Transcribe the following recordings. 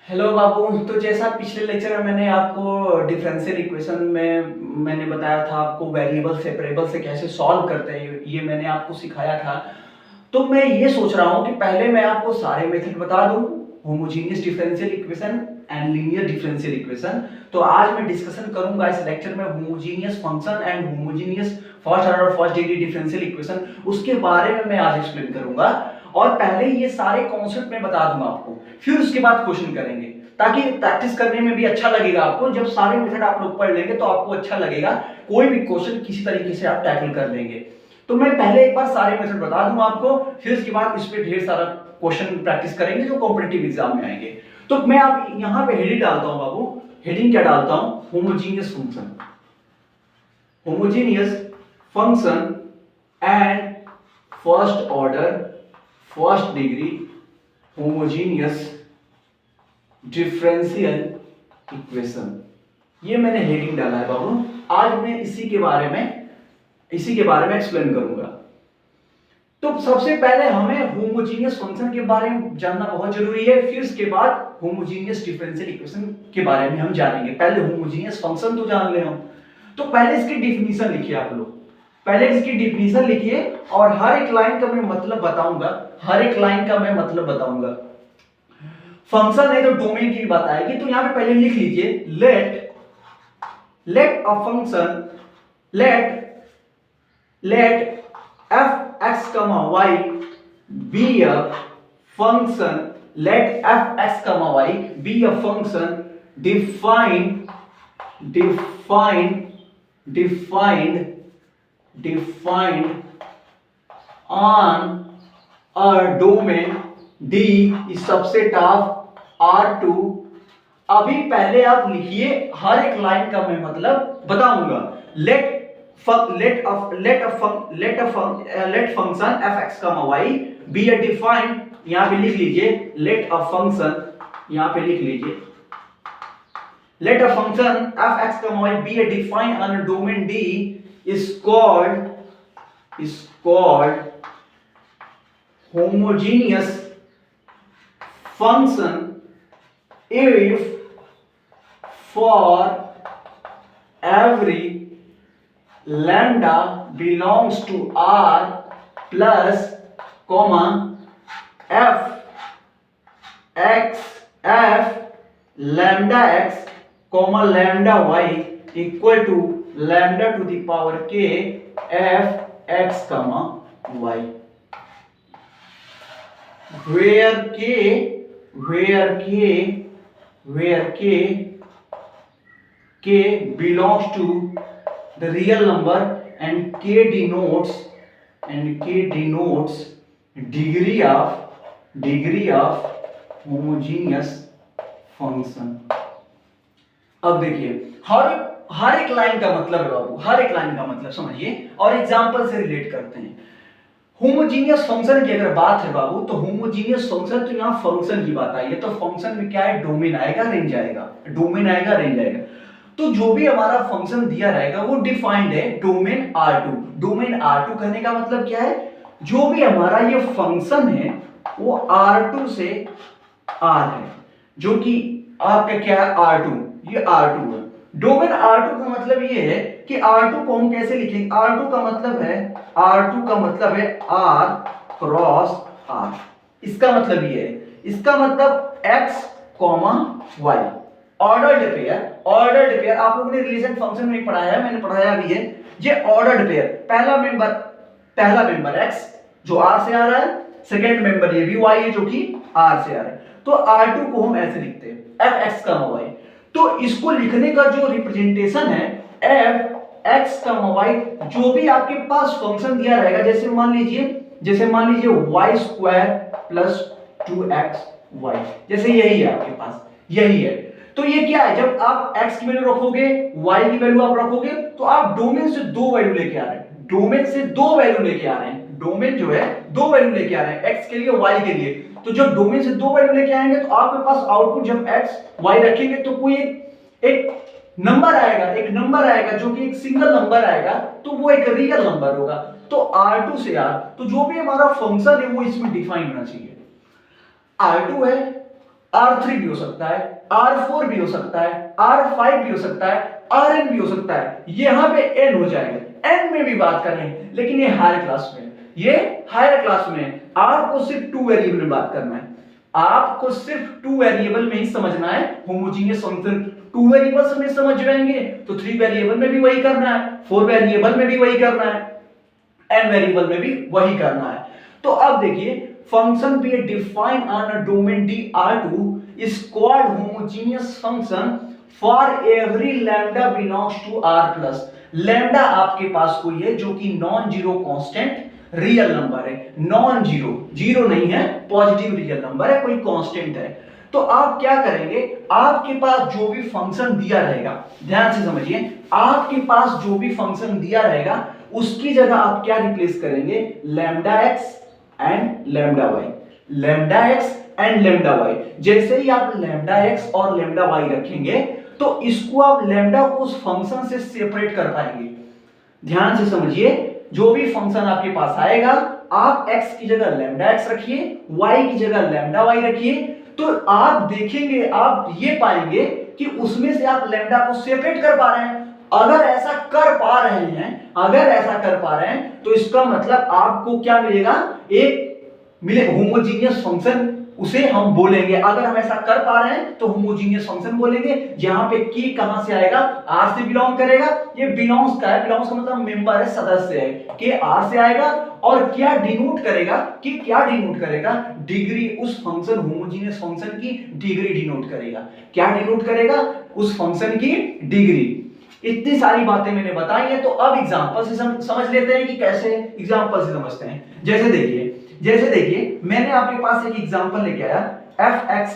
Hello बाबू। तो जैसा पिछले लेक्चर में मैंने आपको डिफरेंशियल इक्वेशन में मैंने बताया था आपको वेरिएबल सेपरेबल से कैसे सॉल्व करते हैं, ये मैंने आपको सिखाया था। तो मैं ये सोच रहा हूँ कि पहले मैं आपको सारे मेथड बता दूं, homogeneous differential equation and linear differential equation. तो आज मैं डिस्कशन करूंगा इस लेक्चर में homogeneous function and homogeneous first order first degree differential equation, उसके बारे में मैं आज एक्सप्लेन करूंगा। और पहले ये सारे कॉन्सेप्ट मैं बता दूंगा आपको, फिर उसके बाद क्वेश्चन करेंगे, ताकि प्रैक्टिस करने में भी अच्छा लगेगा आपको। जब सारे मेथड आप लोग पढ़ लेंगे तो आपको अच्छा लगेगा, कोई भी क्वेश्चन किसी तरीके से आप टैकल कर लेंगे। तो मैं पहले एक बार सारे मेथड बता दूंगा आपको, फिर उसके बाद इस पे ढेर सारा क्वेश्चन प्रैक्टिस करेंगे जो कॉम्पिटिटिव एग्जाम में आएंगे। तो मैं आप यहां पे हेडिंग डालता हूं बाबू। हेडिंग क्या डालता हूं? Homogeneous function. Homogeneous function and first order first degree homogeneous differential equation, ये मैंने हेडिंग डाला है बाबू। आज मैं इसी के बारे में एक्सप्लेन करूंगा। तो सबसे पहले हमें होमोजेनियस फंक्शन के बारे में जानना बहुत जरूरी है, फिर उसके बाद होमोजेनियस डिफरेंशियल इक्वेशन के बारे में हम जानेंगे। पहले होमोजेनियस फंक्शन तो जान ले हम। तो पहले इसकी डिफिनीशन लिखिए आप लोग, पहले इसकी डिफिनीशन लिखिए और हर एक लाइन का मैं मतलब बताऊंगा, हर एक लाइन का मैं मतलब बताऊंगा। फंक्शन है तो डोमेन की बात आएगी, तो यहां पे पहले लिख लीजिए let a function let f(x, y) be a function, let f(x, y) be a function defined on a domain D is subset of R2। अभी पहले आप लिखिए, हर एक लाइन का मैं मतलब बताऊंगा। let function f(x, y) be a defined, यहां पे लिख लीजिए let a function, यहां पे लिख लीजिए let a function f(x, y) be a defined on a domain D is called homogeneous function if for every lambda belongs to R plus f lambda x lambda y equal to lambda to the power k f x y, where k belongs to the real number and k denotes degree of homogeneous function। अब देखिए, हर एक line का मतलब है बाबू, हर एक line का मतलब समझिए और एग्जांपल से रिलेट करते हैं। होमोजेनियस फंक्शन की अगर बात है बाबू, तो होमोजेनियस फंक्शन, तो यहां फंक्शन की बात आई है, तो फंक्शन में क्या है? डोमेन आएगा, रेंज आएगा, डोमेन आएगा, रेंज आएगा। तो जो भी हमारा फंक्शन दिया रहेगा वो डिफाइंड है डोमेन R2। डोमेन R2 कहने का मतलब क्या है? जो भी हमारा ये फंक्शन है वो R2 से R है, जो कि आपका क्या है? R2, ये R2 है। डोमेन R2 का मतलब ये है कि R2 को हम कैसे लिखेंगे? R2 का मतलब है R क्रॉस R। इसका मतलब ये है, इसका मतलब x, y ऑर्डर्ड पेयर। आप लोगों ने रिलेशन फंक्शन में पढ़ाया है, मैंने पढ़ाया भी है। ये ऑर्डर्ड पेयर, पहला मेंबर x जो R से आ रहा है, सेकंड मेंबर ये भी y है जो कि R से आ रहा है। तो R2 को हम ऐसे लिखते हैं f(x, y)। तो इसको लिखने का जो रिप्रेजेंटेशन है f(x, y), जो भी आपके पास फंक्शन दिया रहेगा, जैसे मान लीजिए y² प्लस 2xy, जैसे यही है आपके पास, यही है। तो ये क्या है? जब आप x की वैल्यू रखोगे, y की वैल्यू आप रखोगे, तो आप डोमेन से दो वैल्यू लेके आ रहे हैं, डोमेन जो है दो वैल्यू लेके आ रहे हैं, x के लिए, y के लिए। तो जब डोमेन से दो वैल्यू लेके आएंगे तो आपके पास आउटपुट, जब x y रखेंगे तो कोई एक नंबर आएगा जो कि एक सिंगल नंबर आएगा, तो वो एक रियल नंबर होगा। तो R2 से R, तो जो भी हमारा फंक्शन है वो इसमें डिफाइन होना चाहिए। R2 है, R3 भी हो सकता है, R4 भी हो सकता है, R5 भी हो सकता है, Rn भी हो सकता है। यहाँ पे n हो जाएगा, n में भी बात करें, लेकिन ये हायर क्लास में, ये हायर क्लास में। आपको सिर्फ 2 वेरिएबल में बात करना है, आपको सिर्फ 2 वेरिएबल में ही समझना है होमोजेनियस फंक्शन। 2 वेरिएबल्स में समझ जाएंगे तो 3 वेरिएबल में भी वही करना है, 4 वेरिएबल में भी वही करना है, n वेरिएबल में भी वही करना है। तो अब देखिए, function be defined on a domain D R2 is called homogeneous function for every lambda belongs to R plus। Lambda आपके पास कोई है जो कि non zero constant real number है, नॉन जीरो, जीरो नहीं है, पॉजिटिव रियल नंबर है, कोई कांस्टेंट है। तो आप क्या करेंगे, आपके पास जो भी फंक्शन दिया रहेगा, ध्यान से समझिए, आपके पास जो भी फंक्शन दिया रहेगा उसकी जगह आप क्या रिप्लेस करेंगे, lambda x and lambda y, lambda x and lambda y. जैसे ही आप लैम्डा एक्स और लैम्डा वाई रखेंगे तो इसको आप लैम्डा को उस फंक्शन से सेपरेट कर पाएंगे। ध्यान से समझिए, जो भी फंक्शन आपके पास आएगा, आप x की जगह लैम्डा x रखिए, y की जगह लैम्डा y रखिए, तो आप देखेंगे, आप ये पाएंगे कि उसमें से आप लैम्डा को सेपरेट कर पा रहे हैं। अगर ऐसा कर पा रहे हैं, अगर ऐसा कर पा रहे हैं, तो इसका मतलब आपको क्या मिलेगा, एक मिले होमोजेनियस फंक्शन, उसे हम बोलेंगे। अगर हम ऐसा कर पा रहे हैं तो होमोजेनियस फंक्शन बोलेंगे। यहाँ पे की कहां से आएगा, आर से बिलोंग करेगा, ये बिलोंग्स का है, बिलोंग्स का मतलब मेंबर है, सदस्य है, के आर से आएगा। और क्या डिनोट करेगा, कि क्या डिनोट करेगा, डिग्री, उस फंक्शन होमोजेनियस फंक्शन की डिग्री डिनोट करेगा। क्या डिनोट करेगा, उस फंक्शन की डिग्री। इतनी सारी बातें मैंने बताई है, तो अब एग्जांपल से समझ लेते हैं कि कैसे एग्जांपल से समझते हैं। जैसे देखिए मैंने आपके पास एक एग्जांपल लेके आया, fx,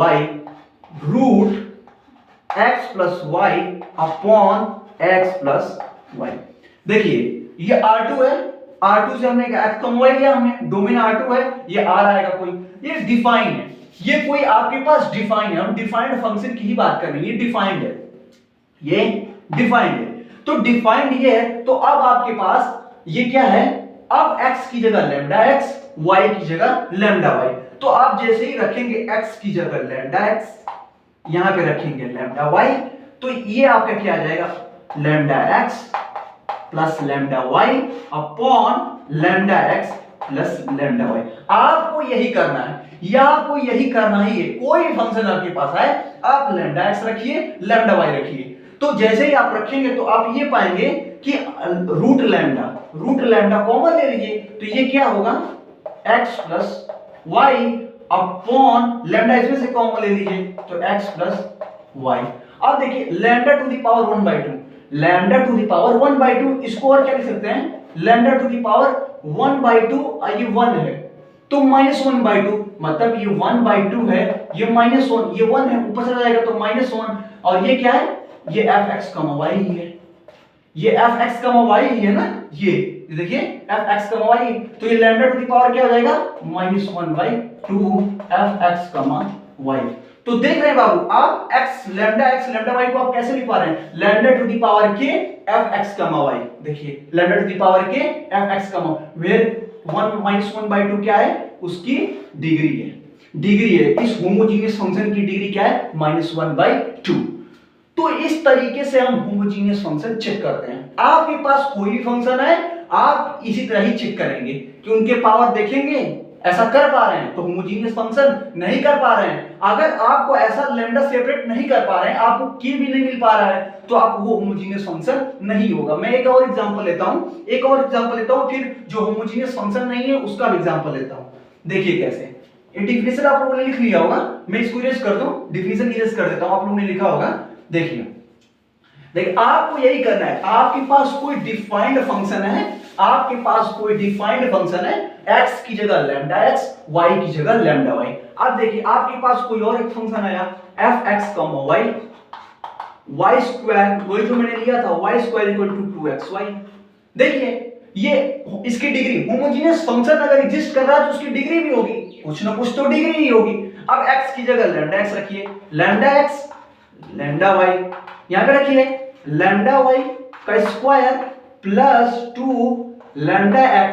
y root x plus y upon x plus y। देखिए ये R2 है, R2 से हमने x y लिया, हमने डोमेन R2 है, ये R आएगा कोई, ये डिफाइन है, ये कोई आपके पास डिफाइन है, हम डिफाइंड फंक्शन की ही बात कर रहे हैं, ये डिफाइंड है, ये डिफाइंड है। तो डिफाइंड ये है, तो अब आपके पास ये क्या है, अब x की जगह लैम्डा x, y की जगह लैम्डा y। तो आप जैसे ही रखेंगे x की जगह लैम्डा x, यहां पे रखेंगे लैम्डा y, तो ये आपका क्या आ जाएगा, lambda x plus lambda y upon lambda x plus lambda y। आपको यही करना है, या आपको यही करना ही है। कोई फंक्शन आपके पास आए, आप लैम्डा x रखिए, लैम्डा y रखिए, तो जैसे ही आप रखेंगे तो आप ये पाएंगे कि रूट लैम्डा कॉमन ले लीजिए, तो ये क्या होगा, x plus y upon lambda, इसमें से कॉमन ले लीजिए तो x प्लस y। अब देखिए lambda to the power 1/2, lambda to the power 1/2, इसको और क्या लिख सकते हैं, लैम्डा टू द पावर 1/2, ये 1 है तो -1/2, मतलब ये 1/2 है, ये -1, ये 1 है, ऊपर चला जाएगा तो -1, और ये क्या है, ये fx, y ही है, ये fx, y ही है ना, ये देखिए fx, y, तो ये लैम्डा टू द पावर क्या हो जाएगा, -1/2 fx, y। तो देख रहे हैं बाबू आप, लैम्डा y को आप कैसे लिख पा रहे हैं, लैम्डा टू द पावर के fx, y। देखिए लैम्डा टू द पावर के fx, वेयर 1 - 1/2 क्या है, उसकी डिग्री है, डिग्री है, इस होमोजेनियस फंक्शन की डिग्री क्या है, -1/2। तो इस तरीके से हम होमोजेनियस फंक्शन चेक करते हैं। आपके पास कोई भी फंक्शन है, आप इसी तरह ही चेक करेंगे कि उनके पावर देखेंगे, ऐसा कर पा रहे हैं तो होमोजेनियस फंक्शन, नहीं कर पा रहे हैं, अगर आपको ऐसा लैम्डा सेपरेट नहीं कर पा रहे हैं, आपको की भी नहीं मिल पा रहा है, तो आप वो होमोजेनियस फंक्शन नहीं होगा। मैं एक और एग्जांपल लेता हूं, फिर जो होमोजेनियस फंक्शन नहीं है उसका भी एग्जांपल लेता हूं। देखिए कैसे, ये डिफिनेशन आप लोगों ने लिख लिया होगा, मैं इसको इरेज कर दूं, डिफिनेशन इरेज कर देता हूं, आप लोगों ने लिखा होगा। देखिए आपको यही करना है, आपके पास कोई डिफाइंड फंक्शन है, x की जगह लैम्डा x, y की जगह लैम्डा y। अब देखिए आपके पास कोई और एक फंक्शन आया, fx, y, y स्क्वायर, वही जो मैंने लिया था, y square equal to 2xy। देखिए ये इसकी डिग्री, होमोजेनियस फंक्शन अगर एग्जिस्ट कर रहा है तो उसकी डिग्री भी होगी, कुछ ना कुछ तो डिग्री ही होगी। अब x की जगह लैम्डा x रखिए, लैम्डा x लैम्डा y, यहां पे रखिए लैम्डा y का square plus 2 lambda x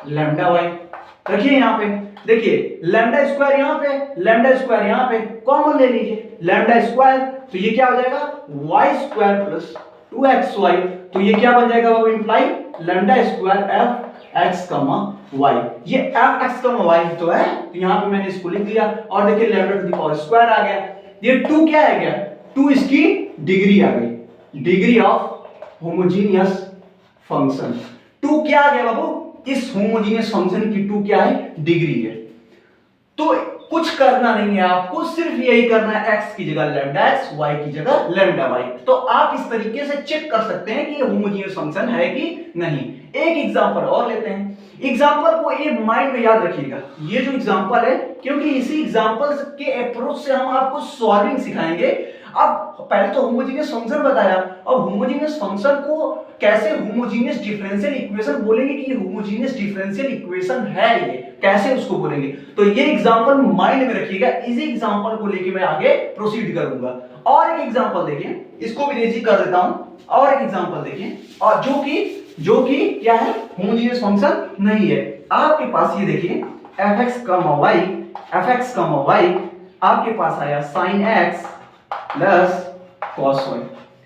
lambda y, रखिए यहां पे। देखिए लैम्डा स्क्वायर यहाँ पे, लैम्डा स्क्वायर यहाँ पे, कॉमन ले लीजिए लैम्डा स्क्वायर, तो ये क्या हो जाएगा वाई स्क्वायर प्लस 2xy, तो ये क्या बन जाएगा वो imply lambda square F x कमा वाई, ये एफ एक्स कमा वाई तो है, तो यहाँ पे मैंने इसको लिख दिया, और देखिए lambda to the power square आ गया, ये 2 क्या है गया 2 इसकी डिग्री आ गई, डिग्री ऑफ होमोजीनियस फंक्शन, 2 क्या आ गया बाबू, इस होमोजीनियस फंक्शन की 2 क्या है डिग्री है। तो कुछ करना नहीं है आपको, सिर्फ यही करना है x की जगह लैम्डा x, y की जगह लैम्डा y, तो आप इस तरीके से चेक कर सकते हैं कि ये होमोजीनियस फंक्शन है कि नहीं। एक एग्जांपल और लेते हैं, एग्जांपल को ये माइंड में याद रखिएगा, ये जो एग्जांपल है, क्योंकि इसी एग्जांपल के अप्रोच से हम आपको सॉल्विंग सिखाएंगे। अब पहले तो होमोजीनियस फंक्शन बताया, अब होमोजीनियस फंक्शन को कैसे होमोजीनियस डिफरेंशियल इक्वेशन बोलेंगे कि ये होमोजीनियस डिफरेंशियल इक्वेशन है, ये कैसे उसको बोलेंगे, तो ये एग्जांपल माइंड में रखिएगा, इसी एग्जांपल को लेके मैं आगे प्रोसीड करूंगा। और एक एग्जांपल देखिए, इसको भी रेजी कर देता हूं, और एक एग्जांपल देखिए, और जो कि क्या है होमोजीनियस फंक्शन नहीं है। आपके पास ये देखिए fx, y आपके पास आया sin x plus cos y,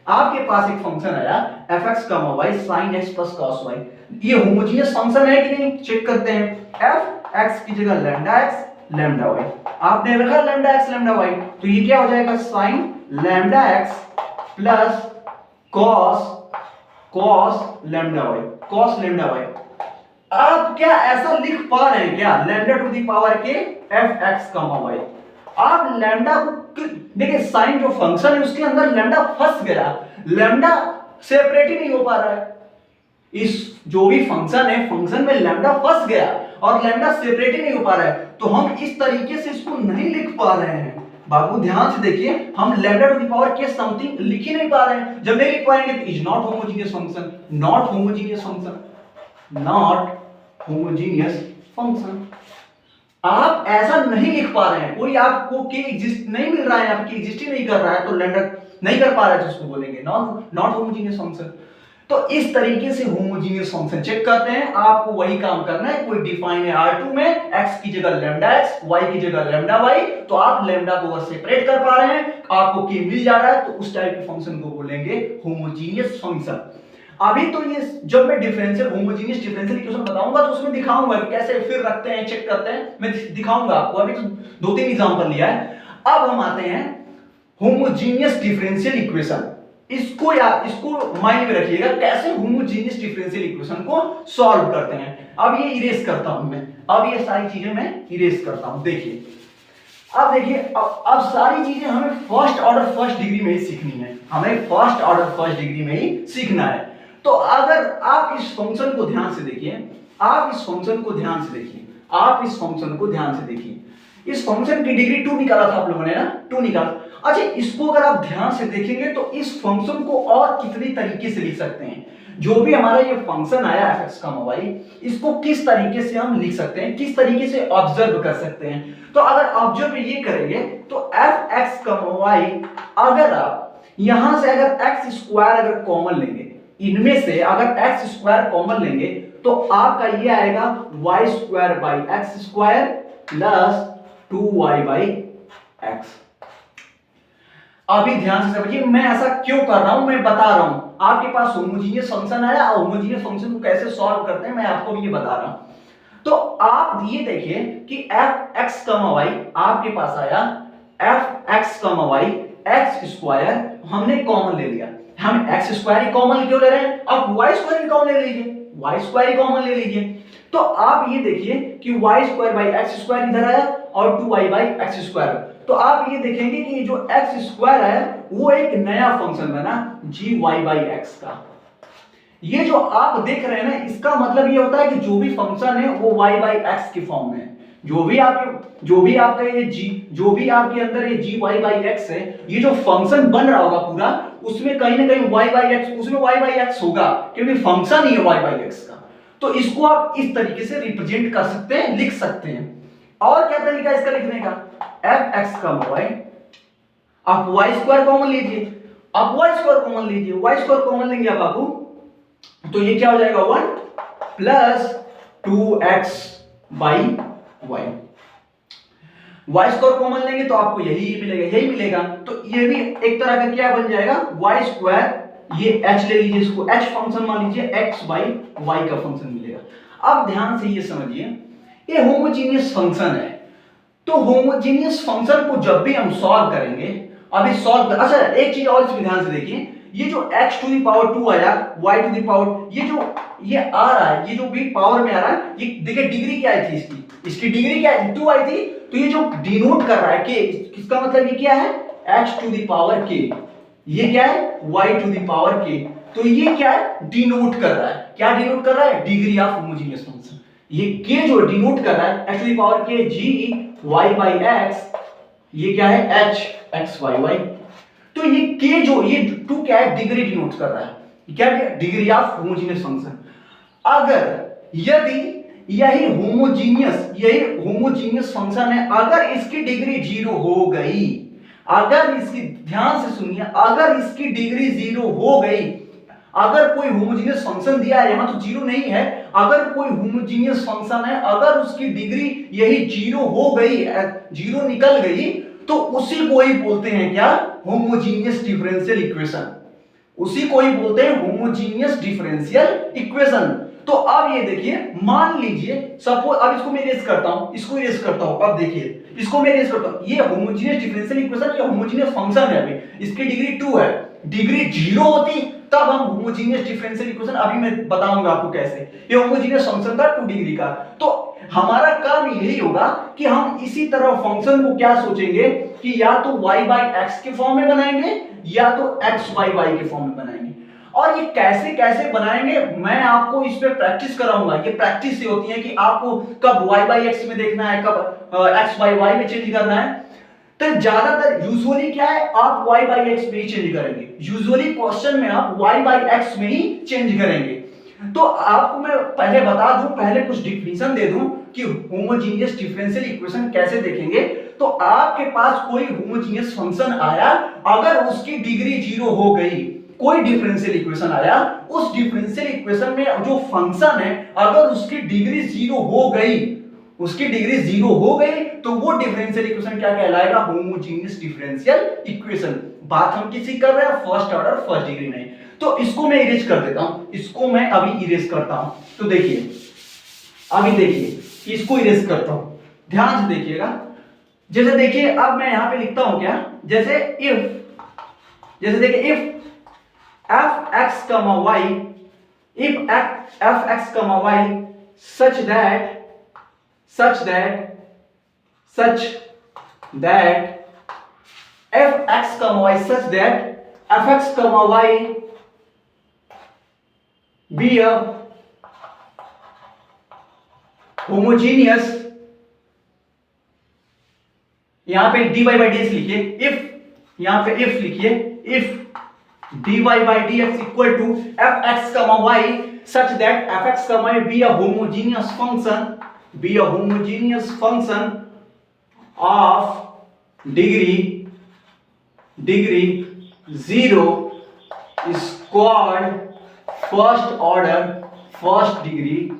आपके पास एक फंक्शन आया fx, y sin x plus cos y, ये होमोजीनियस फंक्शन है कि नहीं चेक करते हैं। f x की जगह लैम्डा x लैम्डा y, आपने रखा लैम्डा x लैम्डा y, तो ये क्या हो जाएगा sin lambda x plus cos lambda y, cos lambda y। आप क्या ऐसा लिख पा रहे हैं क्या लैम्डा टू द पावर के fx, y, आप लैम्डा को देखिए, साइन जो फंक्शन है उसके अंदर लैम्डा फंस गया, लैम्डा सेपरेट ही नहीं हो पा रहा है, इस जो भी फंक्शन है फंक्शन में लैम्डा फंस गया और लैम्डा सेपरेट ही नहीं हो पा रहा है, तो हम इस तरीके से इसको नहीं लिख पा रहे हैं। बाबू ध्यान से देखिए, हम लैम्डा टू द पावर के समथिंग लिख ही नहीं पा रहे हैं, जब नहीं लिख पाएंगे तो is not homogeneous function, not homogeneous function, not homogeneous function. आप ऐसा नहीं लिख पा रहे हैं, कोई आपको के एग्जिस्ट नहीं मिल रहा है, आपकी एग्जिस्ट ही नहीं कर रहा है, तो लैम्डा नहीं कर पा रहा है तो उसको बोलेंगे नॉट होमोजीनियस फंक्शन। तो इस तरीके से होमोजीनियस फंक्शन चेक करते हैं, आपको वही काम करना है। कोई डिफाइन है R2 में x की जगह लैम्डा x, y की जगह लैम्डा y, तो आप लैम्डा को अगर सेपरेट कर पा रहे हैं, आपको k मिल जा रहा है, तो उस टाइप के फंक्शन को बोलेंगे होमोजीनियस फंक्शन। अभी तो ये जब मैं डिफरेंशियल होमोजीनियस डिफरेंशियल इक्वेशन बताऊंगा तो उसमें दिखाऊंगा कि कैसे फिर रखते हैं, चेक करते हैं, मैं दिखाऊंगा आपको। अभी तो 2-3 एग्जांपल लिया है। अब हम आते हैं होमोजीनियस डिफरेंशियल इक्वेशन, इसको माइंड में रखिएगा, कैसे होमोजीनियस डिफरेंशियल इक्वेशन को सॉल्व करते हैं। अब ये इरेज करता हूं मैं, अब ये सारी चीजें मैं इरेज करता हूं। देखिए अब देखिए, अब सारी चीजें हमें फर्स्ट ऑर्डर फर्स्ट डिग्री में ही सीखनी है, हमें फर्स्ट ऑर्डर फर्स्ट डिग्री में ही सीखना है। तो अगर आप इस फंक्शन को ध्यान से देखिए, आप इस फंक्शन को ध्यान से देखिए, आप इस फंक्शन को ध्यान से देखिए, इस फंक्शन की डिग्री 2 निकाला था आप लोगों ने ना, 2 निकाला। अच्छा, इसको अगर आप ध्यान से देखेंगे तो इस फंक्शन को और कितनी तरीके से लिख सकते हैं। जो भी हमारा ये फंक्शन आया fx, y, इसको किस तरीके से हम लिख सकते हैं, किस तरीके से ऑब्जर्व कर सकते हैं। तो अगर ऑब्जर्व ये करेंगे तो fx, y, अगर आप यहां से अगर x स्क्वायर अगर कॉमन लेंगे, इनमें से अगर x स्क्वायर कॉमन लेंगे तो आपका ये आएगा y square by x square plus 2y by x। अभी ध्यान से समझिए मैं ऐसा क्यों कर रहा हूं, मैं बता रहा हूं। आपके पास होमोजीनियस फंक्शन आया और होमोजीनियस फंक्शन को कैसे सॉल्व करते हैं मैं आपको भी ये बता रहा हूं। तो आप ये देखिए कि fx, y आपके पास आया fx, y x स्क्वायर हमने कॉमन ले लिया, हम x स्क्वायर ही कॉमन क्यों ले रहे हैं, आप y स्क्वायर ही कॉमन ले लीजिए, y स्क्वायर ही कॉमन ले लीजिए। तो आप ये देखिए कि y square by x square इधर आया और 2y बाई x स्क्वायर, तो आप ये देखेंगे कि जो x स्क्वायर है वो एक नया फंक्शन बना gy बाई x का। ये जो आप देख रहे हैं ना, इसका मतलब ये होता है कि जो भी फंक्शन है वो y बाई x के फॉर्म में है। जो भी आपका ये g, जो भी आपके अंदर ये gy बाई x है, ये जो फंक्शन बन रहा होगा पूरा, उसमें कहीं ना कहीं y बाई x, उसमें y बाई x होगा, क्योंकि फंक्शन ही है y बाई x का। तो इसको आप इस तरीके से रिप्रेजेंट कर सकते हैं, लिख सकते हैं। और क्या तरीका इसका लिखने का, fx, y, आप y स्क्वायर कॉमन लीजिए, आप y स्क्वायर कॉमन लीजिए, y स्क्वायर कॉमन लेंगे आप बाबू, तो ये क्या हो जाएगा 1 plus 2x by y. Y square common लेंगे तो आपको यही मिलेगा। तो ये भी एक तरह का क्या बन जाएगा, वाई स्क्वायर, ये एच ले लीजिए, इसको एच फंक्शन मान लीजिए, एक्स बाई वाई का फंक्शन मिलेगा। अब ध्यान से ये समझिए, ये होमोजीनियस फंक्शन है, तो होमोजीनियस फंक्शन को जब भी हम सॉल्व करेंगे, अभी सॉल्व अच्छा एक चीज और इसमें ध्यान से देखिए, ये जो x टू द पावर 2 आया, y टू द पावर, ये आ रहा है, ये जो भी पावर में आ रहा है, ये देखिए डिग्री क्या आई थी इसकी डिग्री क्या आई थी, 2 आई थी। तो ये जो डिनोट कर रहा है k, इसका मतलब ये क्या है, x to the power k, ये क्या है y to the power k। तो ये क्या है, डिनोट कर रहा है, क्या डिनोट कर रहा है, डिग्री ऑफ होमोजेनियस फंक्शन। ये k जो डिनोट कर रहा है, x to the power k g y by x, ये क्या है h x y y। तो ये k जो ये 2 क्या है, डिग्री डिनोट कर रहा है, क्या है, डिग्री ऑफ होमोजेनियस फंक्शन। अगर यदि यही होमोजीनियस फंक्शन है, अगर इसकी डिग्री 0 हो गई, अगर इसकी ध्यान से सुनिए, अगर इसकी डिग्री 0 हो गई, अगर कोई होमोजीनियस फंक्शन दिया है, यहां तो 0 नहीं है, अगर कोई होमोजीनियस फंक्शन है, अगर उसकी डिग्री यही 0 हो गई, 0 निकल गई, तो उसी को ही बोलते हैं क्या, होमोजीनियस डिफरेंशियल इक्वेशन। उसी को ही बोलते हैं होमोजीनियस डिफरेंशियल इक्वेशन। तो अब ये देखिए, मान लीजिए सपोज, अब इसको मैं इरेज करता हूं, इसको इरेज करता हूं, अब देखिए इसको मैं इरेज करता हूं, ये होमोजीनियस डिफरेंशियल इक्वेशन, ये होमोजीनियस फंक्शन है, अभी इसकी डिग्री 2 है, डिग्री 0 होती तब हम होमोजीनियस डिफरेंशियल इक्वेशन, अभी मैं बताऊंगा आपको कैसे, ये होमोजीनियस फंक्शन था 2 डिग्री का। तो हमारा काम यही होगा कि हम इसी तरह फंक्शन को क्या सोचेंगे कि या तो y बाई एक्स के फॉर्म में बनाएंगे, या तो x बाई वाई के फॉर्म में बनाएंगे। और ये कैसे कैसे बनाएंगे, मैं आपको इस पे प्रैक्टिस कराऊंगा। ये प्रैक्टिस से होती है कि आपको कब y बाई एक्स में देखना है, कब x बाई वाई में चेंज करना है। तो ज्यादातर यूजुअली क्या है, आप y बाई एक्स में ही चेंज करेंगे, यूजुअली क्वेश्चन में आप y बाई एक्स में ही चेंज करेंगे। तो आपको मैं पहले बता दूं, पहले कुछ डिफिनीशन दे दूं कि होमोजीनियस डिफरेंशियल इक्वेशन कैसे देखेंगे। तो आपके पास कोई होमोजीनियस फंक्शन आया, अगर उसकी डिग्री 0 हो गई, कोई डिफरेंशियल इक्वेशन आया, उस डिफरेंशियल इक्वेशन में जो फंक्शन है, अगर उसकी डिग्री 0 हो गई, उसकी डिग्री 0 हो गई, तो वो डिफरेंशियल इक्वेशन क्या कहलाएगा, होमोजीनियस डिफरेंशियल इक्वेशन। बात हम किसी कर रहे हैं, फर्स्ट ऑर्डर फर्स्ट डिग्री नहीं। तो इसको मैं इरेज कर देता हूं, इसको मैं अभी इरेज करता हूं। तो देखिए, अभी देखिए इसको इरेज करता हूं, ध्यान से देखिएगा। जैसे देखिए, अब मैं यहां पे लिखता हूं क्या, जैसे जैसे देखिए if f x, y, if f x, y such that f x, y such that f x, y be a homogeneous, यहां पे dy by dx लिखिए, if यहां पे if लिखिए, if dy by dx equal to f x, y such that f x, y be a homogeneous function of degree 0 is called first order first degree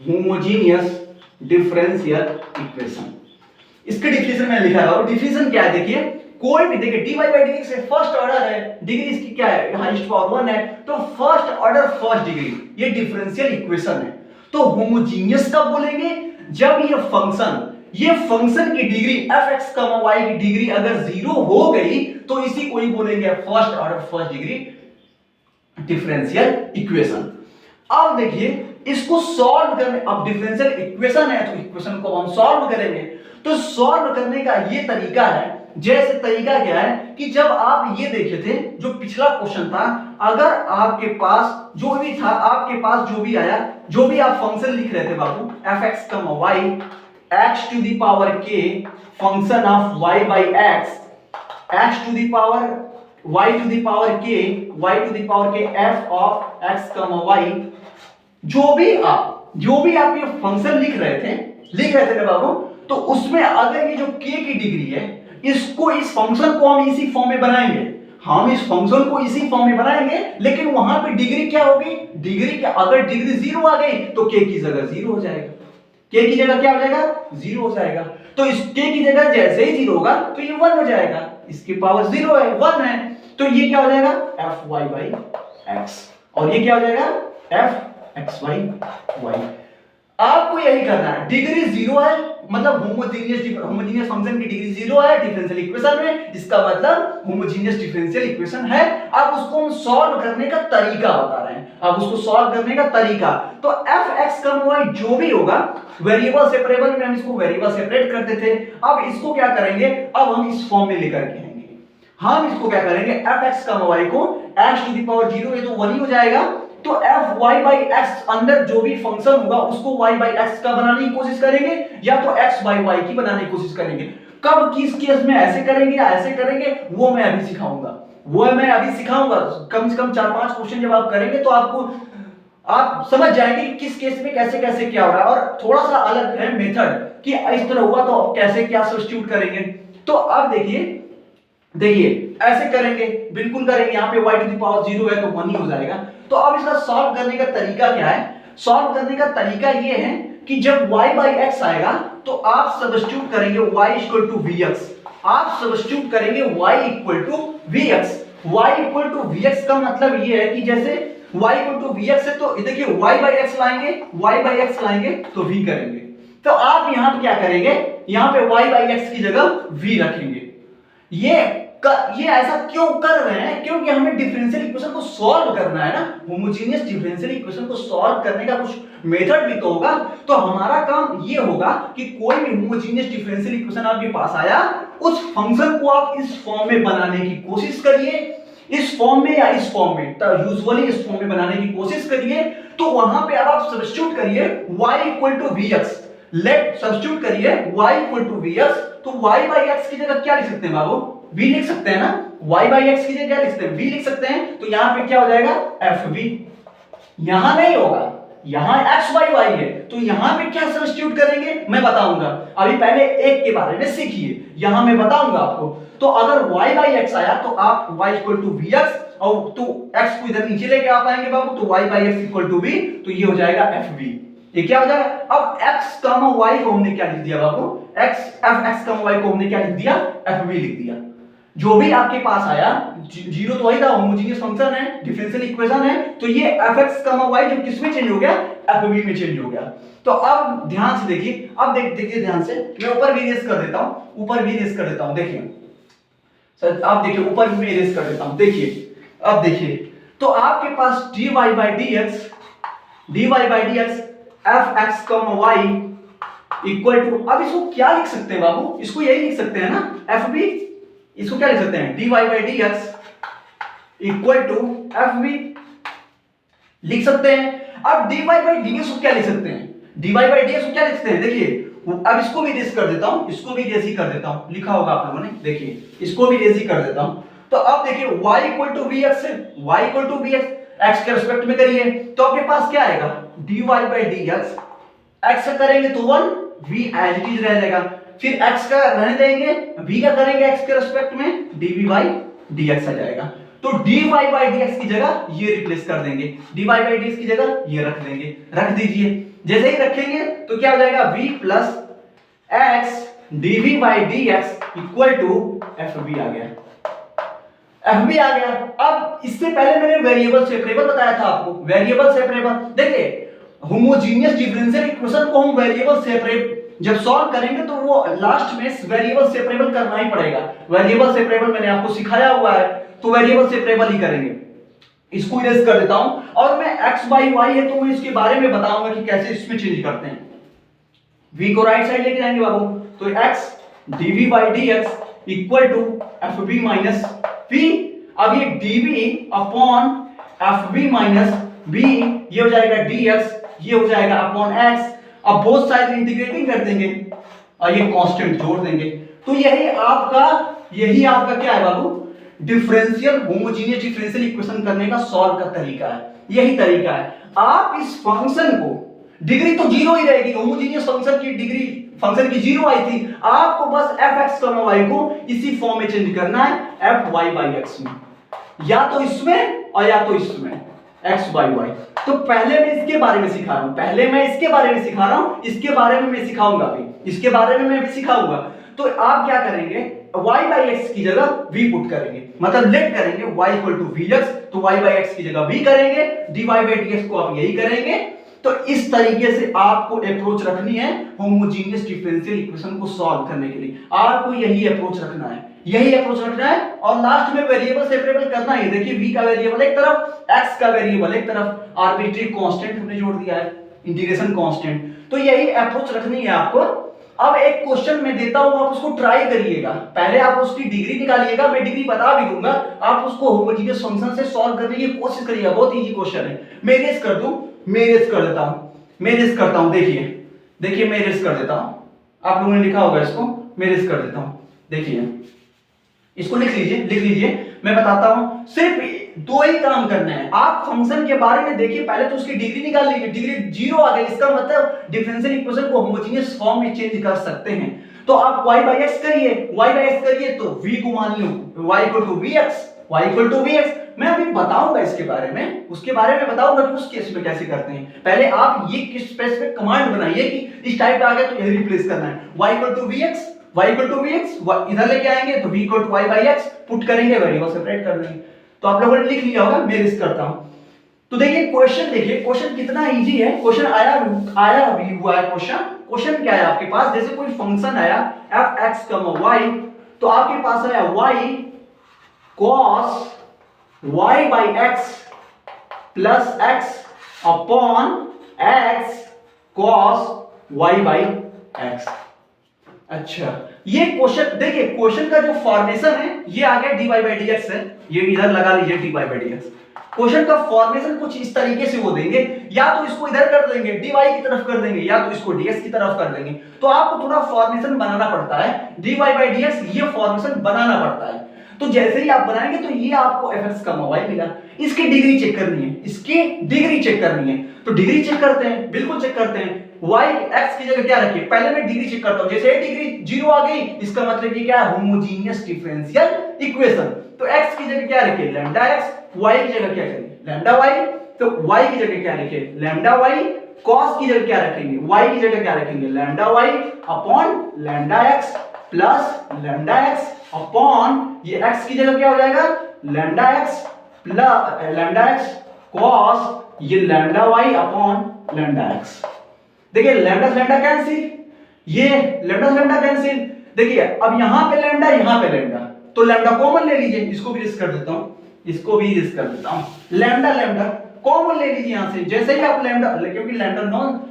homogeneous differential equation। इसके definition में लिखा है, definition क्या है देखिए, कोई भी देखिए dy by dx से फर्स्ट ऑर्डर है, डिग्री इसकी क्या है, हाईएस्ट पावर 1 है, तो फर्स्ट ऑर्डर फर्स्ट डिग्री, ये डिफरेंशियल इक्वेशन है। तो होमोजीनियस कब बोलेंगे, जब ये फंक्शन की डिग्री f(x, y) की डिग्री अगर 0 हो गई, तो इसी को ही बोलेंगे first order first degree differential equation. अब देखिए इसको सॉल्व करने, अब डिफरेंशियल इक्वेशन है तो इक्वेशन को हम सॉल्व करेंगे। तो सॉल्व करने का ये तरीका है, जैसे तरीका क्या है कि जब आप ये देखे थे, जो पिछला क्वेश्चन था, अगर आपके पास जो भी था, आपके पास जो भी आया, जो भी आप फंक्शन लिख रहे थे बाबू, f(x, y x to the power k function of y by x, x to the power y to the power k, y to the power k f of x, y, जो भी आप ये function लिख रहे थे ना बाबू, तो उसमें अगर ये जो k की डिग्री है, इसको, इस फंक्शन को हम इसी फॉर्म में बनाएंगे, लेकिन वहां पे डिग्री क्या होगी, डिग्री क्या, अगर डिग्री 0 आ गई तो k की जगह 0 हो जाएगा। k की जगह क्या हो जाएगा 0 हो जाएगा। तो इस k की जगह जैसे ही 0 होगा तो ये 1 हो जाएगा, इसकी पावर 0 है 1 है, तो ये क्या हो जाएगा fy/x, और ये क्या हो जाएगा fxy/y। आपको यही करना है, डिग्री 0 है मतलब होमोजेनियस फंक्शन की डिग्री 0 है डिफरेंशियल इक्वेशन में, इसका मतलब होमोजेनियस डिफरेंशियल इक्वेशन है। अब उसको हम सॉल्व करने का तरीका बता रहे हैं, अब उसको सॉल्व करने का तरीका, तो fx कम y जो भी होगा वेरिएबल सेपरेबल में हम इसको वेरिएबल सेपरेट करते थे, अब इसको क्या करेंगे, अब हम इस फॉर्म में लेकर के आएंगे। हम इसको क्या करेंगे, fx कम y को x⁻0 ये तो 1 ही हो जाएगा, तो fy/x अंदर जो भी फंक्शन होगा उसको y/x का बनाने की कोशिश करेंगे या तो x/y की बनाने की कोशिश करेंगे। कब किस केस में ऐसे करेंगे या ऐसे करेंगे वो मैं अभी सिखाऊंगा, कम से कम 4-5 क्वेश्चन जब आप करेंगे तो आप समझ जाएंगे कि किस केस में कैसे कैसे क्या हो रहा है, और थोड़ा सा अलग है मेथड कि इस तरह हुआ तो कैसे क्या सब्स्टिट्यूट करेंगे। तो अब देखिए ऐसे करेंगे, बिल्कुल करेंगे, यहाँ पे y⁻0 है तो 1 ही हो जाएगा। तो अब इसका सॉल्व करने का तरीका क्या है, सॉल्व करने का तरीका ये है कि जब y/x आएगा तो आप सब्स्टिट्यूट करेंगे y=vx, आप सब्स्टिट्यूट करेंगे y=vx का मतलब ये है कि जैसे y=vx है तो देखिए y/x लाएंगे तो v करेंगे, तो आप यहां पे क्या करेंगे, यहां पे y/x की जगह v रखेंगे। ये ऐसा क्यों कर रहे हैं, क्योंकि हमें डिफरेंशियल इक्वेशन को सॉल्व करना है ना, होमोजेनियस डिफरेंशियल इक्वेशन को सॉल्व करने का कुछ मेथड भी तो होगा, तो हमारा काम ये होगा कि कोई भी होमोजेनियस डिफरेंशियल इक्वेशन आपके पास आया उस फंक्शन को आप इस फॉर्म में बनाने की कोशिश करिए, इस फॉर्म में या इस फॉर्म में, तो यूजुअली इस फॉर्म में बनाने की कोशिश करिए। तो वहां पे अब आप सब्स्टिट्यूट करिए y=vx, लेट सब्स्टिट्यूट करिए y=vx, तो y/x की जगह क्या लिख सकते हैं बाबू, v लिख सकते हैं ना, y/x की जगह क्या लिख सकते हैं, v लिख सकते हैं, तो यहां पे क्या हो जाएगा fv, यहां नहीं होगा, यहां x/y है, तो यहां पे क्या सब्स्टिट्यूट करेंगे मैं बताऊंगा, अभी पहले एक के बारे में सीखिए, यहां मैं बताऊंगा आपको। तो अगर y/x आया तो आप y=vx और तो x को इधर नीचे लेके आ पाएंगे बाबू, तो y/x=v, तो ये हो जाएगा fv, ये क्या हो जाएगा। अब x, y को हमने क्या लिख दिया बाबू, fx, y को हमने क्या लिख दिया, fv लिख दिया। जो भी आपके पास आया, 0 तो वही था, होमोजेनियस फंक्शन है, डिफरेंशियल इक्वेशन है, तो ये fx, y जो किस में चेंज हो गया, fv में चेंज हो गया। तो अब ध्यान से देखिए, अब देखिए ध्यान से, मैं ऊपर भी इरेज कर देता हूं, देखिए सर, आप देखिए ऊपर भी इरेज कर देता हूं, देखिए अब देखिए, तो आपके पास dy/dx fx, y equal to, अब इसको क्या लिख सकते हैं बाबू, इसको यही लिख सकते हैं ना fb, इसको क्या लिख सकते हैं, dy/dx इक्वल टू fb लिख सकते हैं। अब dy/dx को क्या लिख सकते हैं, dy/dx को क्या लिख सकते हैं, देखिए अब इसको भी रेज कर देता हूं, इसको भी रेज ही कर देता हूं, लिखा होगा आप लोगों ने, देखिए इसको भी रेज ही कर देता हूं। तो अब देखिए y=vx है, y=vx, x के रिस्पेक्ट में करिए तो आपके पास क्या आएगा, dy/dx, x करेंगे तो 1, v एज इट इज रह जाएगा, फिर x का रहने देंगे, v का करेंगे x के रिस्पेक्ट में, dv/dx आ जाएगा। तो dy/dx की जगह ये रिप्लेस कर देंगे, dy/dx की जगह ये रख देंगे, रख दीजिए, जैसे ही रखेंगे तो क्या हो जाएगा, v plus x dv/dx equal to fb आ गया, fb आ गया। अब इससे पहले मैंने वेरिएबल सेपरेबल बताया था आपको, वेरिएबल सेपरेबल, देखिए होमोजेनियस डिफरेंशियल इक्वेशन को हम वेरिएबल सेपरेट जब सॉल्व करेंगे तो वो लास्ट में वेरिएबल सेपरेबल करना ही पड़ेगा, वेरिएबल सेपरेबल मैंने आपको सिखाया हुआ है, तो वेरिएबल सेपरेबल ही करेंगे। इसको इरेज कर देता हूं, और मैं x/y है तो मैं इसके बारे में बताऊंगा कि कैसे इसमें चेंज करते हैं। v को राइट साइड लेके जाएंगे बाबू, तो x dv/dx equal to fb minus v, अब ये dv upon fb minus b, ये हो जाएगा dx, ये हो जाएगा अपॉन x, अब बोथ साइड इंटीग्रेटिंग कर देंगे और ये कांस्टेंट जोड़ देंगे, तो यही आपका क्या है बाबू, डिफरेंशियल होमोजेनियस डिफरेंशियल इक्वेशन करने का सॉल्व का तरीका है, यही तरीका है। आप इस फंक्शन को, डिग्री तो 0 ही रहेगी, होमोजेनियस फंक्शन की डिग्री फंक्शन की 0 आई थी, आपको बस fx, y को इसी फॉर्म में चेंज करना है, fy/x में, या तो इसमें और या तो इसमें, एक्स बाई वाई। तो पहले मैं इसके बारे में सिखा रहा हूं, पहले मैं इसके बारे में सिखा रहा हूं, इसके बारे में मैं सिखाऊंगा अभी, इसके बारे में मैं भी सिखाऊंगा। तो आप क्या करेंगे, y बाई एक्स की जगह v पुट करेंगे, मतलब लेट करेंगे y equal to v x, तो y बाई एक्स की जगह v करेंगे, dy बाई dx को आप यही करेंगे। तो इस तरीके से आपको अप्रोच रखनी है होमोजेनियस डिफरेंशियल इक्वेशन को सॉल्व करने के लिए, आपको यही अप्रोच रखना है, यही अप्रोच रखना है। और लास्ट में वेरिएबल सेपरेबल करना है। देखिए v का वेरिएबल एक तरफ, x का वेरिएबल एक तरफ, आर्बिट्री कांस्टेंट हमने जोड़ दिया है, इंटीग्रेशन कांस्टेंट। तो यही अप्रोच रखनी है आपको। अब एक क्वेश्चन मैं देता हूं, आप उसको ट्राई करिएगा, पहले आप उसकी डिग्री निकालिएगा, मैं डिग्री बता भी दूंगा, आप उसको होमोजेनियस फंक्शन से सॉल्व करने की कोशिश करिएगा, बहुत इजी क्वेश्चन है। मैं रेस कर दूं, मैं रेस कर देता हूं, मैं रेस करता हूं, देखिए देखिए मैं रेस कर देता हूं, आप लोगों ने लिखा होगा इसको, मैं रेस कर देता हूं, देखिए इसको लिख लीजिए, लिख लीजिए, मैं बताता हूं। सिर्फ दो ही काम करना है, आप फंक्शन के बारे में देखिए, पहले तो उसकी डिग्री निकाल लीजिए, डिग्री 0 आ गई, इसका मतलब डिफरेंशियल इक्वेशन को होमोजेनियस फॉर्म में चेंज कर सकते हैं। तो आप y बाई एक्स करिए, y बाई एक्स करिए तो v को मान लो y equal to vx, y equal to vx। मैं अभी बताऊंगा इसके बारे में, उसके बारे में बताऊंगा कि उस केस में कैसे करते हैं। पहले आप ये किस स्पेसिफिक कमांड बनाइए कि इस टाइप का आ गया तो यही रिप्लेस करना है, y equal to vx, y equal to vx, इधर लेके आएंगे तो v equal to y by x put करेंगे, वेरिएबल सेपरेट कर देंगे। तो आप लोगों ने लिख लिया होगा, मैं रिस्क करता हूं। तो देखिए क्वेश्चन, देखिए क्वेश्चन कितना इजी है, क्वेश्चन आया अभी हुआ है क्वेश्चन। क्वेश्चन क्या है आपके पास, जैसे कोई फंक्शन आया f(x, y), तो आपके पास आया y cos y by x plus x upon x cos y by x। अच्छा, ये क्वेश्चन देखिए, क्वेश्चन का जो फॉर्मेशन है ये आ गया dy बाई dx है, ये इधर लगा लीजिए dy बाई dx। क्वेश्चन का फॉर्मेशन कुछ इस तरीके से वो देंगे, या तो इसको इधर कर देंगे dy की तरफ कर देंगे, या तो इसको dx की तरफ कर देंगे। तो आपको थोड़ा फॉर्मेशन बनाना पड़ता है, dy बाई dx ये फॉर्मेशन बनाना पड़ता है। तो जैसे ही आप बनाएंगे तो ये आपको fx का y मिला, इसकी डिग्री चेक करनी है, इसकी डिग्री चेक करनी है। तो डिग्री चेक करते हैं, बिल्कुल चेक करते हैं। y x की जगह क्या रखिए, पहले मैं डिग्री चेक करता हूं, जैसे डिग्री 0 आ गई, इसका मतलब ये क्या है, होमोजेनियस डिफरेंशियल इक्वेशन। तो x की जगह क्या रखिए, लैम्डा x, y की जगह क्या करेंगे, लैम्डा y। तो y की जगह क्या रखिए, लैम्डा y, cos की जगह क्या रखेंगे, y की जगह क्या रखेंगे, lambda y upon lambda x plus lambda x upon ये x की जगह क्या हो जाएगा, lambda x plus lambda x cos ये lambda y upon lambda x। देखिए लैम्डा लैम्डा कैंसिल, ये लैम्डा लैम्डा कैंसिल। देखिए अब यहां पे लैम्डा, यहां पे लैम्डा, तो लैम्डा कॉमन ले लीजिए, इसको भी रिस्क कर देता हूं, इसको भी रिस्क कर देता हूं। लैम्डा लैम्डा कॉमन ले लीजिए यहां से, जैसे ही आप लैम्डा, क्योंकि लैम्डा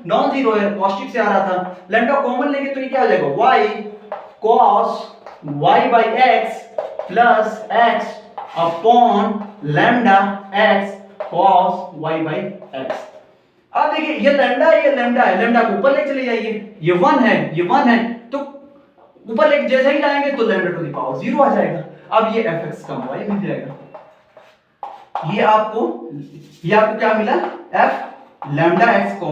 नॉन जीरो है, पॉजिटिव से आ रहा था, लैम्डा कॉमन लेंगे तो ये क्या हो जाएगा, y cos y by x plus x upon lambda x cos y by x। अब देखिए ये लैम्डा है, लैम्डा को ऊपर ले चले जाइए, ये 1 है, ये 1 है, तो ऊपर ले जैसे ही जाएंगे तो लैम्डा टू द पावर 0 आ जाएगा। अब ये fx का y मिल जाएगा, ये आपको क्या मिला, f lambda x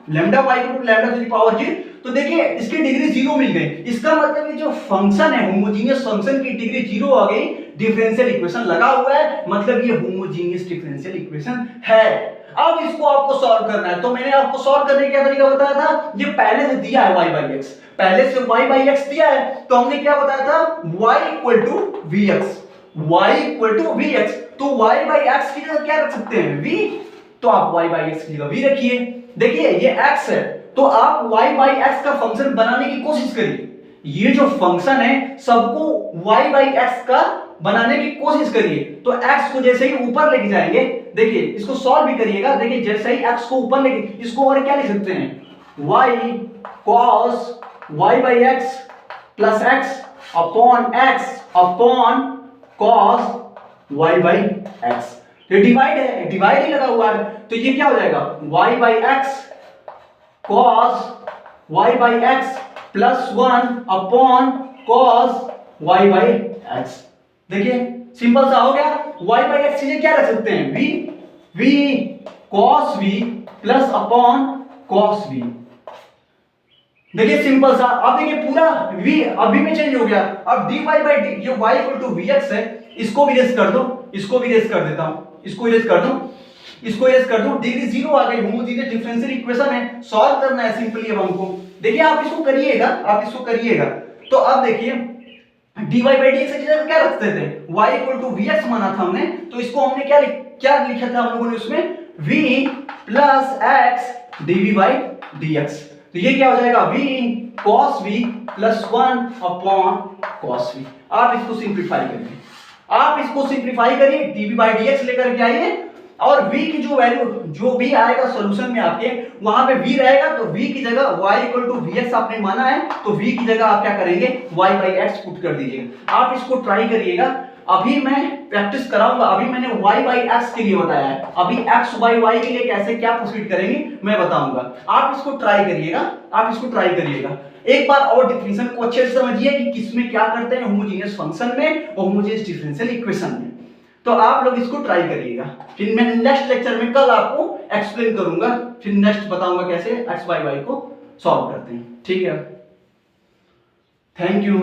lambda y को लैम्डा टू द पावर 0। तो देखिए इसकी डिग्री 0 मिल गई, इसका मतलब ये जो फंक्शन है होमोजेनियस फंक्शन की डिग्री 0 आ गई, डिफरेंशियल इक्वेशन लगा हुआ है, मतलब ये होमोजेनियस डिफरेंशियल इक्वेशन है। अब इसको आपको सॉल्व करना है, तो मैंने आपको सॉल्व करने का तरीका बताया था, ये पहले से दिया है y बाई x, पहले से y बाई x दिया है, तो हमने क्या बताया था, y equal to vx, y equal to vx। तो y बाई x की जगह क्या रख सकते हैं, v, तो आप y बाई x की जगह v रखिए। देखिए ये x है, तो आप y बाई x का फंक्शन बनाने की कोशिश करिए, ये जो फंक्शन है सबको y बाई x का बनाने की कोशिश करिए। तो x को जैसे ही ऊपर लेके जाएंगे, देखिए इसको सॉल्व भी करिएगा, देखिए जैसे ही x को ऊपर लेके, इसको और क्या लिख सकते हैं, y cos y by x plus x upon cos y by x। ये डिवाइड है, डिवाइड ही लगा हुआ है, तो ये क्या हो जाएगा, y by x cos y by x plus 1 upon cos y by x। देखिए सिंपल सा हो गया, y बाई x से क्या रख सकते हैं, v cos v plus upon cos v। देखिए सिंपल सा, अब देखिए पूरा v अभी में चेंज हो गया, अब dy बाई डी, ये y इक्वल टू vx है, इसको भी रेस कर दो, इसको भी रेस कर देता हूं, इसको रेस कर दो, इसको यस कर दो, डिग्री 0 आ गई, होमोजेनियस डिफरेंशियल इक्वेशन है, सॉल्व करना है सिंपली अब हमको। देखिए आप इसको करिएगा, आप इसको करिएगा। तो अब देखिए dy बाई dx की जगह क्या रखते थे, y इक्वल टू vx माना था हमने, तो इसको हमने क्या लिखा था हम लोगों ने उसमें, v plus x dv by dx। तो ये क्या हो जाएगा, v cos v plus 1 upon cos v। आप इसको सिंप्लीफाई करिए, आप इसको सिंप्लीफाई करिए, dv बाई dx लेकर के आइए, और v की जो वैल्यू जो भी आएगा सॉल्यूशन में आपके, वहां पे v रहेगा, तो v की जगह y इक्वल टू vx आपने माना है, तो v की जगह आप क्या करेंगे, y बाई x पुट कर दीजिएगा। आप इसको ट्राई करिएगा, अभी मैं प्रैक्टिस कराऊंगा, अभी मैंने y बाई x के लिए बताया है, अभी x बाई y के लिए कैसे क्या प्रोसीड करेंगे मैं बताऊंगा। आप इसको ट्राई करिएगा, आप इसको ट्राई करिएगा। एक बार और डेफिनेशन को अच्छे से समझिए कि किसमें क्या करते हैं, होमोजेनियस फंक्शन में और होमोजेनियस डिफरेंशियल इक्वेशन में। तो आप लोग इसको ट्राई करिएगा, फिर मैं नेक्स्ट लेक्चर में कल आपको एक्सप्लेन करूंगा, फिर नेक्स्ट बताऊंगा कैसे x बाई y को सॉल्व करते हैं। ठीक है, थैंक यू।